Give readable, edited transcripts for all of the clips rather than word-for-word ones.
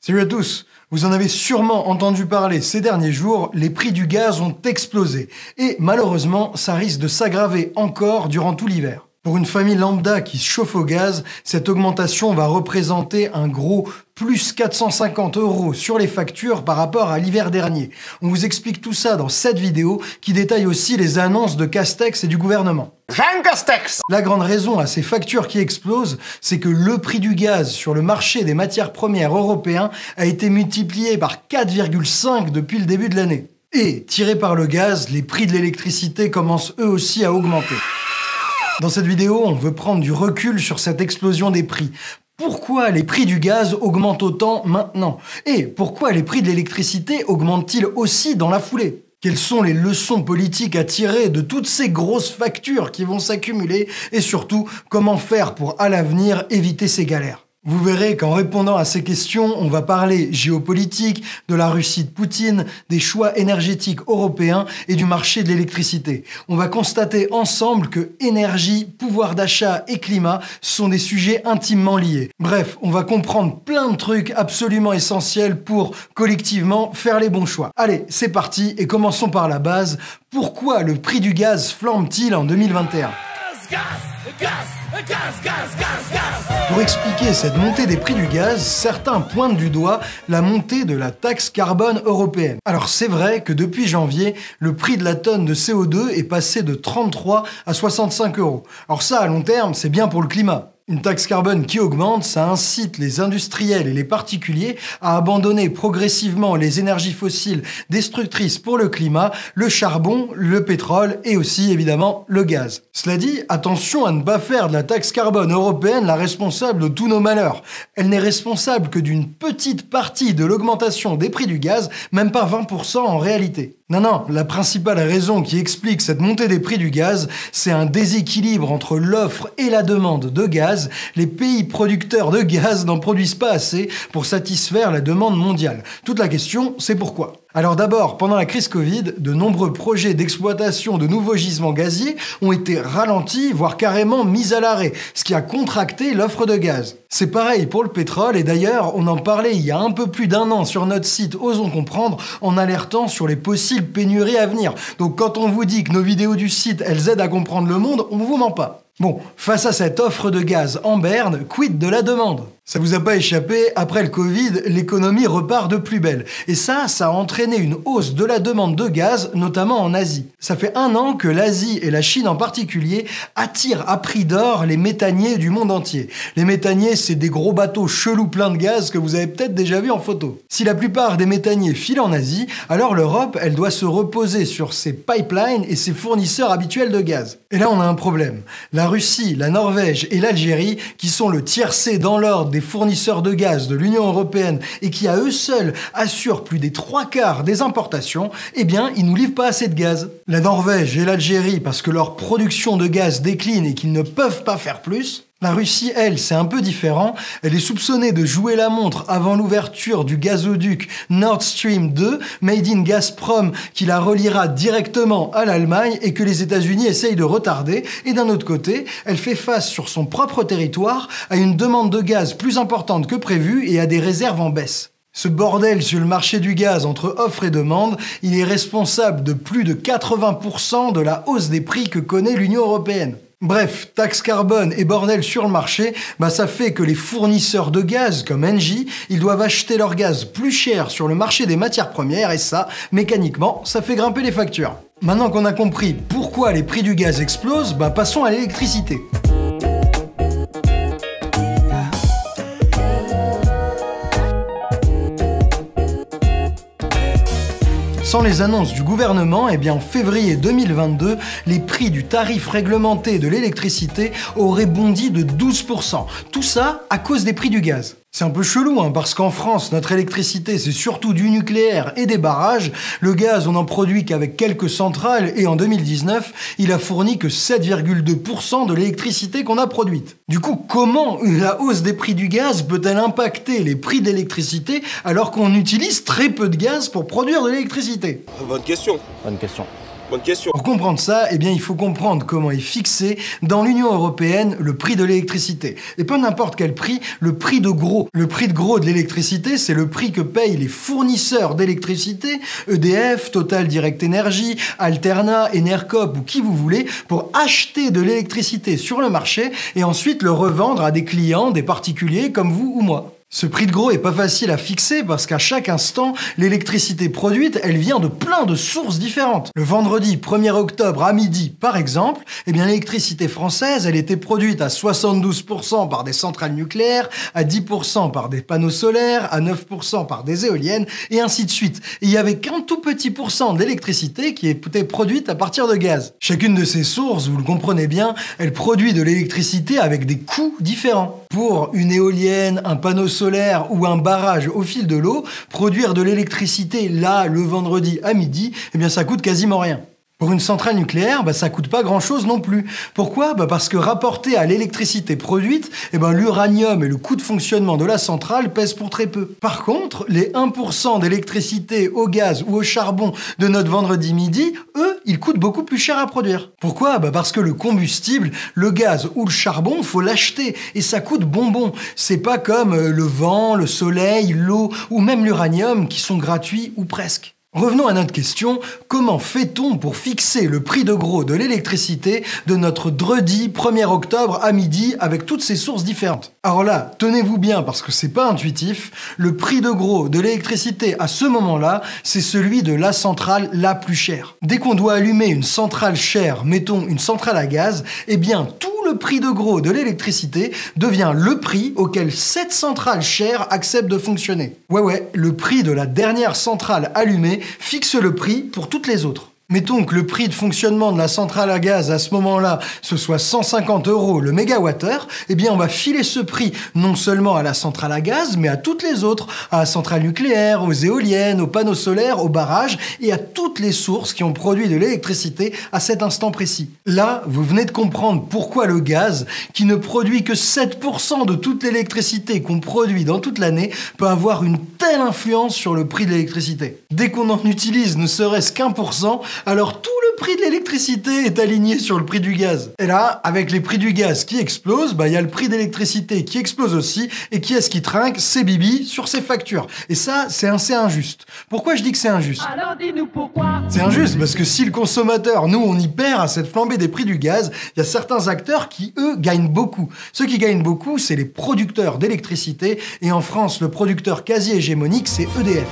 Salut à tous! Vous en avez sûrement entendu parler ces derniers jours, les prix du gaz ont explosé. Et malheureusement, ça risque de s'aggraver encore durant tout l'hiver. Pour une famille lambda qui se chauffe au gaz, cette augmentation va représenter un gros plus 450 € sur les factures par rapport à l'hiver dernier. On vous explique tout ça dans cette vidéo qui détaille aussi les annonces de Castex et du gouvernement. Jean Castex! La grande raison à ces factures qui explosent, c'est que le prix du gaz sur le marché des matières premières européen a été multiplié par 4,5 depuis le début de l'année. Et, tirés par le gaz, les prix de l'électricité commencent eux aussi à augmenter. Dans cette vidéo, on veut prendre du recul sur cette explosion des prix. Pourquoi les prix du gaz augmentent autant maintenant? Et pourquoi les prix de l'électricité augmentent-ils aussi dans la foulée? Quelles sont les leçons politiques à tirer de toutes ces grosses factures qui vont s'accumuler? Et surtout, comment faire pour, à l'avenir, éviter ces galères? Vous verrez qu'en répondant à ces questions, on va parler géopolitique, de la Russie de Poutine, des choix énergétiques européens et du marché de l'électricité. On va constater ensemble que énergie, pouvoir d'achat et climat sont des sujets intimement liés. Bref, on va comprendre plein de trucs absolument essentiels pour, collectivement, faire les bons choix. Allez, c'est parti et commençons par la base. Pourquoi le prix du gaz flambe-t-il en 2021 ? Pour expliquer cette montée des prix du gaz, certains pointent du doigt la montée de la taxe carbone européenne. Alors c'est vrai que depuis janvier, le prix de la tonne de CO2 est passé de 33 à 65 €. Alors ça, à long terme, c'est bien pour le climat. Une taxe carbone qui augmente, ça incite les industriels et les particuliers à abandonner progressivement les énergies fossiles destructrices pour le climat, le charbon, le pétrole et aussi évidemment le gaz. Cela dit, attention à ne pas faire de la taxe carbone européenne la responsable de tous nos malheurs. Elle n'est responsable que d'une petite partie de l'augmentation des prix du gaz, même pas 20% en réalité. Non, la principale raison qui explique cette montée des prix du gaz, c'est un déséquilibre entre l'offre et la demande de gaz. Les pays producteurs de gaz n'en produisent pas assez pour satisfaire la demande mondiale. Toute la question, c'est pourquoi. Alors d'abord, pendant la crise Covid, de nombreux projets d'exploitation de nouveaux gisements gaziers ont été ralentis, voire carrément mis à l'arrêt, ce qui a contracté l'offre de gaz. C'est pareil pour le pétrole, et d'ailleurs, on en parlait il y a un peu plus d'1 an sur notre site Osons Comprendre, en alertant sur les possibles pénuries à venir. Donc quand on vous dit que nos vidéos du site, elles aident à comprendre le monde, on vous ment pas. Bon, face à cette offre de gaz en berne, quid de la demande? Ça vous a pas échappé, après le Covid, l'économie repart de plus belle. Et ça a entraîné une hausse de la demande de gaz, notamment en Asie. Ça fait 1 an que l'Asie, et la Chine en particulier, attirent à prix d'or les méthaniers du monde entier. Les méthaniers, c'est des gros bateaux chelous pleins de gaz que vous avez peut-être déjà vus en photo. Si la plupart des méthaniers filent en Asie, alors l'Europe, elle doit se reposer sur ses pipelines et ses fournisseurs habituels de gaz. Et là, on a un problème. La Russie, la Norvège et l'Algérie, qui sont le tiercé dans l'ordre des fournisseurs de gaz de l'Union européenne et qui à eux seuls assurent plus des 3/4 des importations, eh bien, ils nous livrent pas assez de gaz. La Norvège et l'Algérie, parce que leur production de gaz décline et qu'ils ne peuvent pas faire plus. La Russie, elle, c'est un peu différent. Elle est soupçonnée de jouer la montre avant l'ouverture du gazoduc Nord Stream 2, made in Gazprom, qui la reliera directement à l'Allemagne et que les États-Unis essayent de retarder. Et d'un autre côté, elle fait face sur son propre territoire à une demande de gaz plus importante que prévu et à des réserves en baisse. Ce bordel sur le marché du gaz entre offre et demande, il est responsable de plus de 80% de la hausse des prix que connaît l'Union européenne. Bref, taxe carbone et bordel sur le marché, ça fait que les fournisseurs de gaz comme Engie, ils doivent acheter leur gaz plus cher sur le marché des matières premières et ça, mécaniquement, ça fait grimper les factures. Maintenant qu'on a compris pourquoi les prix du gaz explosent, passons à l'électricité. Sans les annonces du gouvernement, en février 2022, les prix du tarif réglementé de l'électricité auraient bondi de 12%. Tout ça à cause des prix du gaz. C'est un peu chelou, parce qu'en France, notre électricité, c'est surtout du nucléaire et des barrages. Le gaz, on n'en produit qu'avec quelques centrales et en 2019, il a fourni que 7,2% de l'électricité qu'on a produite. Du coup, comment la hausse des prix du gaz peut-elle impacter les prix de l'électricité alors qu'on utilise très peu de gaz pour produire de l'électricité? Bonne question. Bonne question. Bonne question. Pour comprendre ça, eh bien, il faut comprendre comment est fixé dans l'Union européenne le prix de l'électricité. Et pas n'importe quel prix, le prix de gros. Le prix de gros de l'électricité, c'est le prix que payent les fournisseurs d'électricité, EDF, Total Direct Energy, Alterna, Enercop ou qui vous voulez, pour acheter de l'électricité sur le marché et ensuite le revendre à des clients, des particuliers comme vous ou moi. Ce prix de gros est pas facile à fixer parce qu'à chaque instant, l'électricité produite, elle vient de plein de sources différentes. Le vendredi 1er octobre à midi, par exemple, eh bien l'électricité française, elle était produite à 72% par des centrales nucléaires, à 10% par des panneaux solaires, à 9% par des éoliennes, et ainsi de suite. Et il y avait qu'un tout petit pourcent d'électricité qui était produite à partir de gaz. Chacune de ces sources, vous le comprenez bien, elle produit de l'électricité avec des coûts différents. Pour une éolienne, un panneau solaire ou un barrage au fil de l'eau, produire de l'électricité là, le vendredi à midi, eh bien ça coûte quasiment rien. Pour une centrale nucléaire, ça coûte pas grand-chose non plus. Pourquoi ? Parce que rapporté à l'électricité produite, l'uranium et le coût de fonctionnement de la centrale pèsent pour très peu. Par contre, les 1% d'électricité au gaz ou au charbon de notre vendredi midi, eux, ils coûtent beaucoup plus cher à produire. Pourquoi ? Parce que le combustible, le gaz ou le charbon, faut l'acheter et ça coûte bonbon. C'est pas comme le vent, le soleil, l'eau ou même l'uranium qui sont gratuits ou presque. Revenons à notre question, comment fait-on pour fixer le prix de gros de l'électricité de notre dredi 1er octobre à midi avec toutes ces sources différentes ? Alors là, tenez-vous bien parce que c'est pas intuitif, le prix de gros de l'électricité à ce moment-là, c'est celui de la centrale la plus chère. Dès qu'on doit allumer une centrale chère, mettons une centrale à gaz, eh bien tout le prix de gros de l'électricité devient le prix auquel cette centrale chère accepte de fonctionner. Ouais, le prix de la dernière centrale allumée fixe le prix pour toutes les autres. Mettons que le prix de fonctionnement de la centrale à gaz à ce moment-là, ce soit 150 € le mégawattheure, eh bien on va filer ce prix non seulement à la centrale à gaz, mais à toutes les autres, à la centrale nucléaire, aux éoliennes, aux panneaux solaires, aux barrages et à toutes les sources qui ont produit de l'électricité à cet instant précis. Là, vous venez de comprendre pourquoi le gaz, qui ne produit que 7% de toute l'électricité qu'on produit dans toute l'année, peut avoir une telle influence sur le prix de l'électricité. Dès qu'on en utilise ne serait-ce qu'1%, alors tout le prix de l'électricité est aligné sur le prix du gaz. Et là, avec les prix du gaz qui explosent, y a le prix d'électricité qui explose aussi, et qui est-ce qui trinque ? C'est Bibi sur ses factures. Et ça, c'est assez injuste. Pourquoi je dis que c'est injuste ? Alors dis-nous pourquoi. C'est injuste parce que si le consommateur, nous, on y perd à cette flambée des prix du gaz, il y a certains acteurs qui, eux, gagnent beaucoup. Ceux qui gagnent beaucoup, c'est les producteurs d'électricité, et en France, le producteur quasi hégémonique, c'est EDF.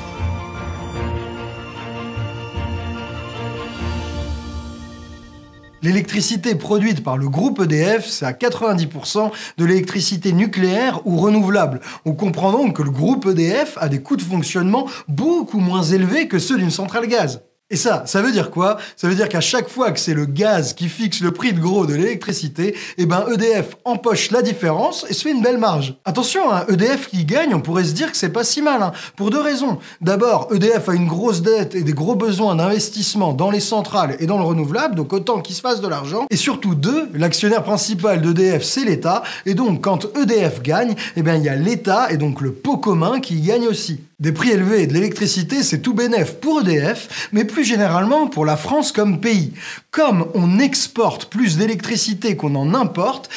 L'électricité produite par le groupe EDF, c'est à 90% de l'électricité nucléaire ou renouvelable. On comprend donc que le groupe EDF a des coûts de fonctionnement beaucoup moins élevés que ceux d'une centrale gaz. Et ça veut dire quoi ? Ça veut dire qu'à chaque fois que c'est le gaz qui fixe le prix de gros de l'électricité, EDF empoche la différence et se fait une belle marge. Attention, EDF qui gagne, on pourrait se dire que c'est pas si mal, pour deux raisons. D'abord, EDF a une grosse dette et des gros besoins d'investissement dans les centrales et dans le renouvelable, donc autant qu'il se fasse de l'argent. Et surtout, deux, l'actionnaire principal d'EDF, c'est l'État, et donc quand EDF gagne, il y a l'État et donc le pot commun qui gagne aussi. Des prix élevés de l'électricité, c'est tout bénef pour EDF, mais plus généralement pour la France comme pays. Comme on exporte plus d'électricité qu'on en importe,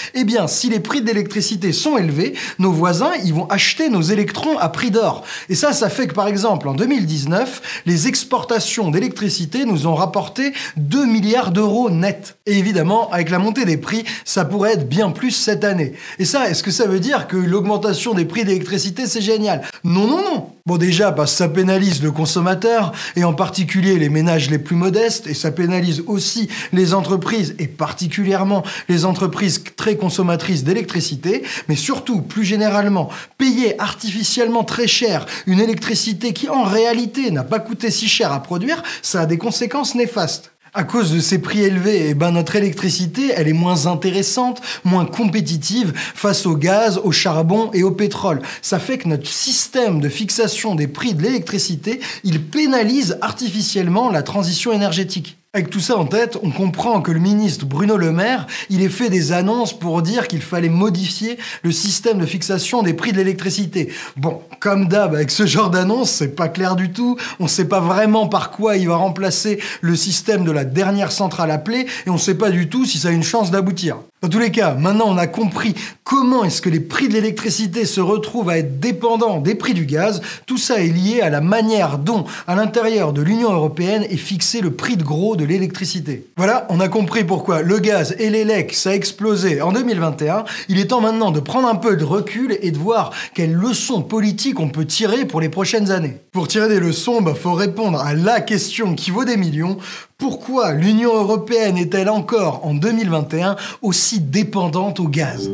si les prix de l'électricité sont élevés, nos voisins, ils vont acheter nos électrons à prix d'or. Et ça fait que par exemple, en 2019, les exportations d'électricité nous ont rapporté 2 milliards d'euros net. Et évidemment, avec la montée des prix, ça pourrait être bien plus cette année. Et ça, est-ce que ça veut dire que l'augmentation des prix d'électricité, c'est génial ? Non. Bon, déjà, parce que ça pénalise le consommateur, et en particulier les ménages les plus modestes, et ça pénalise aussi les entreprises, et particulièrement les entreprises très consommatrices d'électricité, mais surtout, plus généralement, payer artificiellement très cher une électricité qui, en réalité, n'a pas coûté si cher à produire, ça a des conséquences néfastes. À cause de ces prix élevés, notre électricité, elle est moins intéressante, moins compétitive face au gaz, au charbon et au pétrole. Ça fait que notre système de fixation des prix de l'électricité, il pénalise artificiellement la transition énergétique. Avec tout ça en tête, on comprend que le ministre Bruno Le Maire, il ait fait des annonces pour dire qu'il fallait modifier le système de fixation des prix de l'électricité. Bon, comme d'hab, avec ce genre d'annonce, c'est pas clair du tout, on sait pas vraiment par quoi il va remplacer le système de la dernière centrale appelée, et on sait pas du tout si ça a une chance d'aboutir. Dans tous les cas, maintenant on a compris comment est-ce que les prix de l'électricité se retrouvent à être dépendants des prix du gaz. Tout ça est lié à la manière dont, à l'intérieur de l'Union européenne, est fixé le prix de gros de l'électricité. Voilà, on a compris pourquoi le gaz et l'élec, ça a explosé en 2021. Il est temps maintenant de prendre un peu de recul et de voir quelles leçons politiques on peut tirer pour les prochaines années. Pour tirer des leçons, faut répondre à la question qui vaut des millions. Pourquoi l'Union européenne est-elle encore, en 2021, aussi dépendante au gaz ?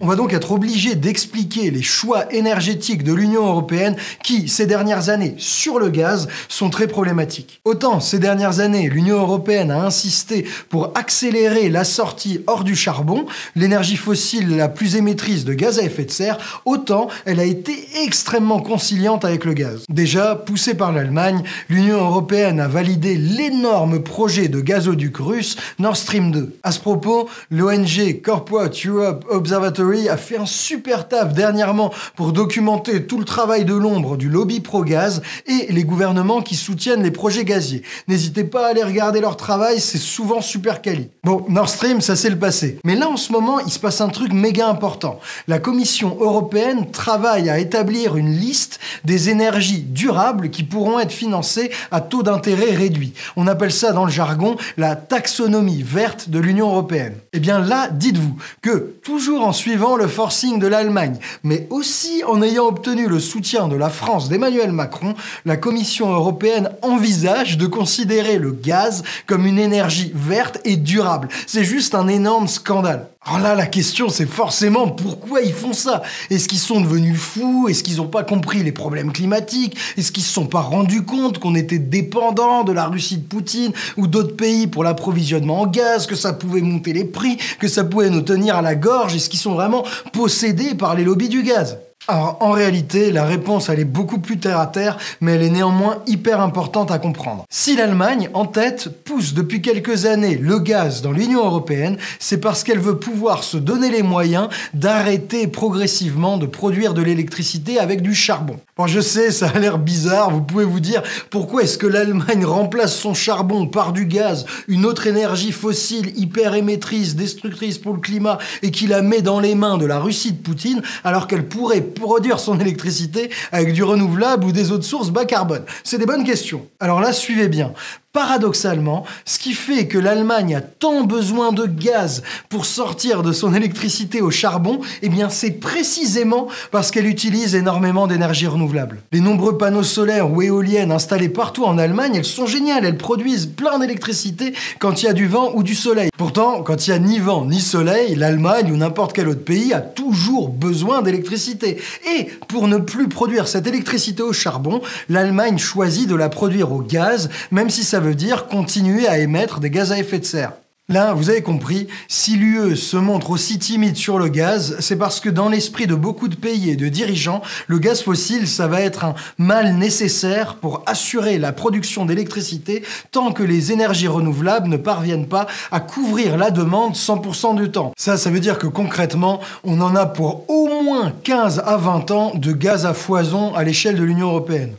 On va donc être obligé d'expliquer les choix énergétiques de l'Union européenne qui, ces dernières années, sur le gaz, sont très problématiques. Autant, ces dernières années, l'Union européenne a insisté pour accélérer la sortie hors du charbon, l'énergie fossile la plus émettrice de gaz à effet de serre, autant elle a été extrêmement conciliante avec le gaz. Déjà, poussée par l'Allemagne, l'Union européenne a validé l'énorme projet de gazoduc russe Nord Stream 2. À ce propos, l'ONG Corporate Europe Observatory a fait un super taf dernièrement pour documenter tout le travail de l'ombre du lobby pro-gaz et les gouvernements qui soutiennent les projets gaziers. N'hésitez pas à aller regarder leur travail, c'est souvent super quali. Bon, Nord Stream, ça c'est le passé. Mais là, en ce moment, il se passe un truc méga important. La Commission européenne travaille à établir une liste des énergies durables qui pourront être financées à taux d'intérêt réduit. On appelle ça dans le jargon la taxonomie verte de l'Union européenne. Et bien là, dites-vous que, toujours en suivant le forcing de l'Allemagne, mais aussi en ayant obtenu le soutien de la France d'Emmanuel Macron, la Commission européenne envisage de considérer le gaz comme une énergie verte et durable. C'est juste un énorme scandale. Alors là, la question, c'est forcément pourquoi ils font ça. Est-ce qu'ils sont devenus fous? Est-ce qu'ils n'ont pas compris les problèmes climatiques? Est-ce qu'ils ne se sont pas rendus compte qu'on était dépendant de la Russie de Poutine ou d'autres pays pour l'approvisionnement en gaz, que ça pouvait monter les prix, que ça pouvait nous tenir à la gorge? Est-ce qu'ils sont vraiment possédés par les lobbies du gaz? Alors, en réalité, la réponse, elle est beaucoup plus terre-à-terre, mais elle est néanmoins hyper importante à comprendre. Si l'Allemagne, en tête, pousse depuis quelques années le gaz dans l'Union européenne, c'est parce qu'elle veut pouvoir se donner les moyens d'arrêter progressivement de produire de l'électricité avec du charbon. Bon, je sais, ça a l'air bizarre, vous pouvez vous dire pourquoi est-ce que l'Allemagne remplace son charbon par du gaz, une autre énergie fossile hyper émettrice, destructrice pour le climat, et qui la met dans les mains de la Russie de Poutine, alors qu'elle pourrait produire son électricité avec du renouvelable ou des autres sources bas carbone? C'est des bonnes questions. Alors là, suivez bien. Paradoxalement, ce qui fait que l'Allemagne a tant besoin de gaz pour sortir de son électricité au charbon, eh bien c'est précisément parce qu'elle utilise énormément d'énergie renouvelable. Les nombreux panneaux solaires ou éoliennes installés partout en Allemagne, elles sont géniales, elles produisent plein d'électricité quand il y a du vent ou du soleil. Pourtant, quand il n'y a ni vent ni soleil, l'Allemagne ou n'importe quel autre pays a toujours besoin d'électricité. Et pour ne plus produire cette électricité au charbon, l'Allemagne choisit de la produire au gaz, même si ça veut dire continuer à émettre des gaz à effet de serre. Là, vous avez compris, si l'UE se montre aussi timide sur le gaz, c'est parce que dans l'esprit de beaucoup de pays et de dirigeants, le gaz fossile, ça va être un mal nécessaire pour assurer la production d'électricité tant que les énergies renouvelables ne parviennent pas à couvrir la demande 100% du temps. Ça veut dire que concrètement, on en a pour au moins 15 à 20 ans de gaz à foison à l'échelle de l'Union européenne.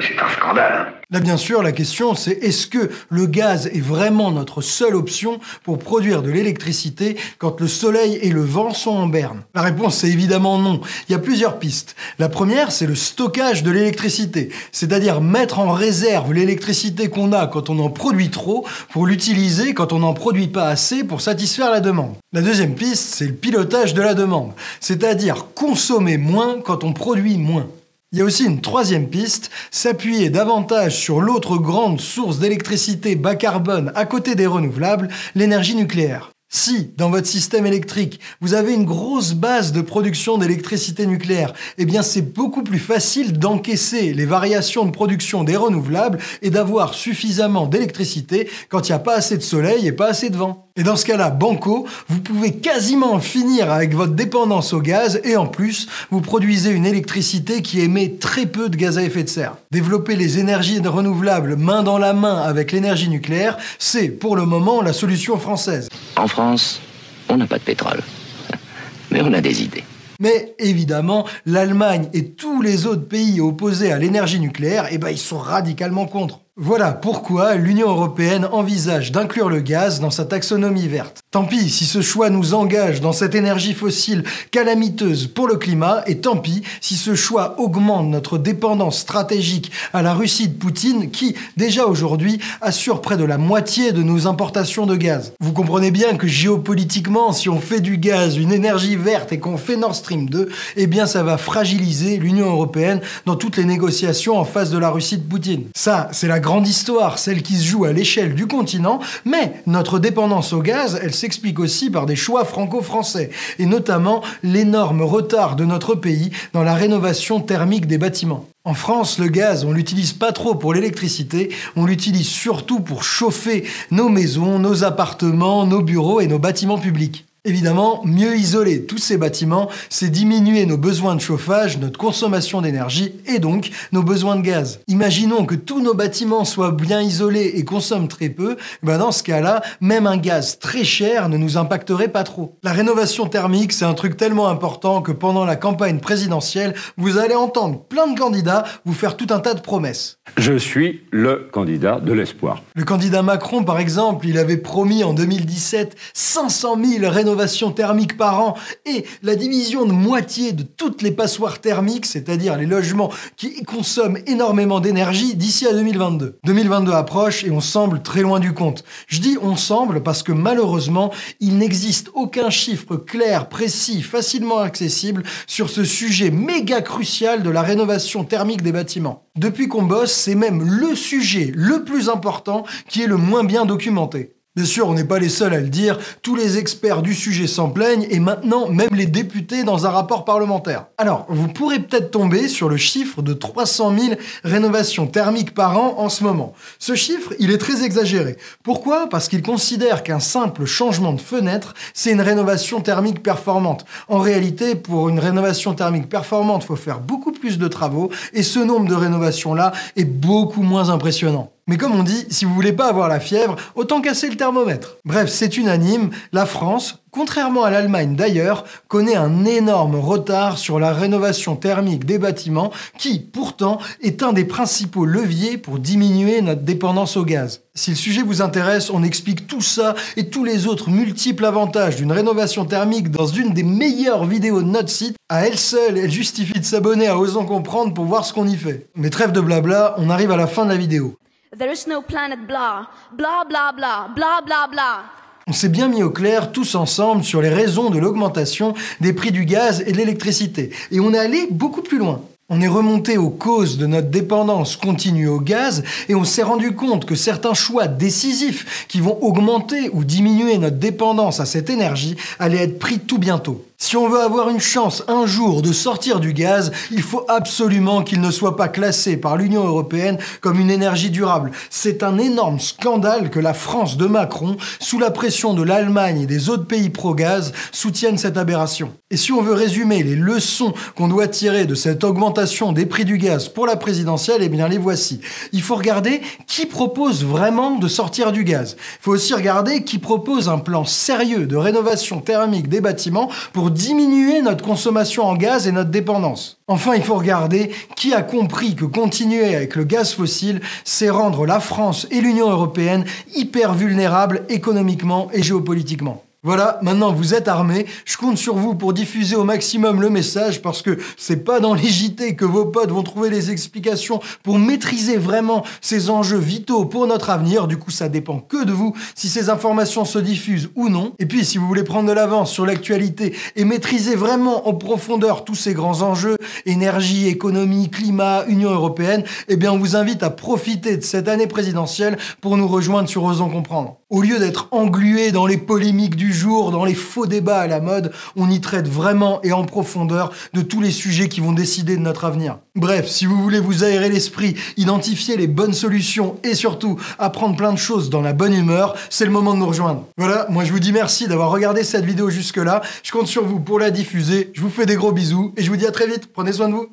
C'est un scandale. Là, bien sûr, la question, c'est est-ce que le gaz est vraiment notre seule option pour produire de l'électricité quand le soleil et le vent sont en berne? La réponse, c'est évidemment non. Il y a plusieurs pistes. La première, c'est le stockage de l'électricité, c'est-à-dire mettre en réserve l'électricité qu'on a quand on en produit trop pour l'utiliser quand on n'en produit pas assez pour satisfaire la demande. La deuxième piste, c'est le pilotage de la demande, c'est-à-dire consommer moins quand on produit moins. Il y a aussi une troisième piste, s'appuyer davantage sur l'autre grande source d'électricité bas carbone à côté des renouvelables, l'énergie nucléaire. Si, dans votre système électrique, vous avez une grosse base de production d'électricité nucléaire, eh bien c'est beaucoup plus facile d'encaisser les variations de production des renouvelables et d'avoir suffisamment d'électricité quand il n'y a pas assez de soleil et pas assez de vent. Et dans ce cas-là, banco, vous pouvez quasiment finir avec votre dépendance au gaz et en plus, vous produisez une électricité qui émet très peu de gaz à effet de serre. Développer les énergies renouvelables main dans la main avec l'énergie nucléaire, c'est pour le moment la solution française. En France, on n'a pas de pétrole. Mais on a des idées. Mais évidemment, l'Allemagne et tous les autres pays opposés à l'énergie nucléaire, ils sont radicalement contre. Voilà pourquoi l'Union européenne envisage d'inclure le gaz dans sa taxonomie verte. Tant pis si ce choix nous engage dans cette énergie fossile calamiteuse pour le climat, et tant pis si ce choix augmente notre dépendance stratégique à la Russie de Poutine qui, déjà aujourd'hui, assure près de la moitié de nos importations de gaz. Vous comprenez bien que géopolitiquement, si on fait du gaz une énergie verte et qu'on fait Nord Stream 2, ça va fragiliser l'Union européenne dans toutes les négociations en face de la Russie de Poutine. Ça, c'est la grande histoire, celle qui se joue à l'échelle du continent, mais notre dépendance au gaz, elle s'explique aussi par des choix franco-français, et notamment l'énorme retard de notre pays dans la rénovation thermique des bâtiments. En France, le gaz, on l'utilise pas trop pour l'électricité, on l'utilise surtout pour chauffer nos maisons, nos appartements, nos bureaux et nos bâtiments publics. Évidemment, mieux isoler tous ces bâtiments, c'est diminuer nos besoins de chauffage, notre consommation d'énergie et donc nos besoins de gaz. Imaginons que tous nos bâtiments soient bien isolés et consomment très peu, dans ce cas-là, même un gaz très cher ne nous impacterait pas trop. La rénovation thermique, c'est un truc tellement important que pendant la campagne présidentielle, vous allez entendre plein de candidats vous faire tout un tas de promesses. Je suis le candidat de l'espoir. Le candidat Macron, par exemple, il avait promis en 2017 500 000 rénovations thermiques par an et la division de moitié de toutes les passoires thermiques, c'est-à-dire les logements qui consomment énormément d'énergie d'ici à 2022. 2022 approche et on semble très loin du compte. Je dis on semble parce que malheureusement, il n'existe aucun chiffre clair, précis, facilement accessible sur ce sujet méga crucial de la rénovation thermique des bâtiments. Depuis qu'on bosse, c'est même le sujet le plus important qui est le moins bien documenté. Bien sûr, on n'est pas les seuls à le dire, tous les experts du sujet s'en plaignent et maintenant même les députés dans un rapport parlementaire. Alors, vous pourrez peut-être tomber sur le chiffre de 300 000 rénovations thermiques par an en ce moment. Ce chiffre, il est très exagéré. Pourquoi ? Parce qu'il considère qu'un simple changement de fenêtre, c'est une rénovation thermique performante. En réalité, pour une rénovation thermique performante, il faut faire beaucoup plus de travaux et ce nombre de rénovations-là est beaucoup moins impressionnant. Mais comme on dit, si vous voulez pas avoir la fièvre, autant casser le thermomètre. Bref, c'est unanime, la France, contrairement à l'Allemagne d'ailleurs, connaît un énorme retard sur la rénovation thermique des bâtiments qui, pourtant, est un des principaux leviers pour diminuer notre dépendance au gaz. Si le sujet vous intéresse, on explique tout ça et tous les autres multiples avantages d'une rénovation thermique dans une des meilleures vidéos de notre site. À elle seule, elle justifie de s'abonner à Osons Comprendre pour voir ce qu'on y fait. Mais trêve de blabla, on arrive à la fin de la vidéo. There is no planet blah, blah blah blah, blah blah blah. On s'est bien mis au clair tous ensemble sur les raisons de l'augmentation des prix du gaz et de l'électricité. Et on est allé beaucoup plus loin. On est remonté aux causes de notre dépendance continue au gaz et on s'est rendu compte que certains choix décisifs qui vont augmenter ou diminuer notre dépendance à cette énergie allaient être pris tout bientôt. Si on veut avoir une chance un jour de sortir du gaz, il faut absolument qu'il ne soit pas classé par l'Union européenne comme une énergie durable. C'est un énorme scandale que la France de Macron, sous la pression de l'Allemagne et des autres pays pro-gaz, soutienne cette aberration. Et si on veut résumer les leçons qu'on doit tirer de cette augmentation des prix du gaz pour la présidentielle, les voici. Il faut regarder qui propose vraiment de sortir du gaz. Il faut aussi regarder qui propose un plan sérieux de rénovation thermique des bâtiments pour diminuer notre consommation en gaz et notre dépendance. Enfin, il faut regarder qui a compris que continuer avec le gaz fossile, c'est rendre la France et l'Union européenne hyper vulnérables économiquement et géopolitiquement. Voilà, maintenant vous êtes armés, je compte sur vous pour diffuser au maximum le message parce que c'est pas dans les JT que vos potes vont trouver les explications pour maîtriser vraiment ces enjeux vitaux pour notre avenir. Du coup, ça dépend que de vous si ces informations se diffusent ou non. Et puis, si vous voulez prendre de l'avance sur l'actualité et maîtriser vraiment en profondeur tous ces grands enjeux, énergie, économie, climat, Union européenne, on vous invite à profiter de cette année présidentielle pour nous rejoindre sur Osons Comprendre. Au lieu d'être englués dans les polémiques du jour, dans les faux débats à la mode, on y traite vraiment et en profondeur de tous les sujets qui vont décider de notre avenir. Bref, si vous voulez vous aérer l'esprit, identifier les bonnes solutions et surtout apprendre plein de choses dans la bonne humeur, c'est le moment de nous rejoindre. Voilà, moi je vous dis merci d'avoir regardé cette vidéo jusque-là. Je compte sur vous pour la diffuser. Je vous fais des gros bisous et je vous dis à très vite. Prenez soin de vous.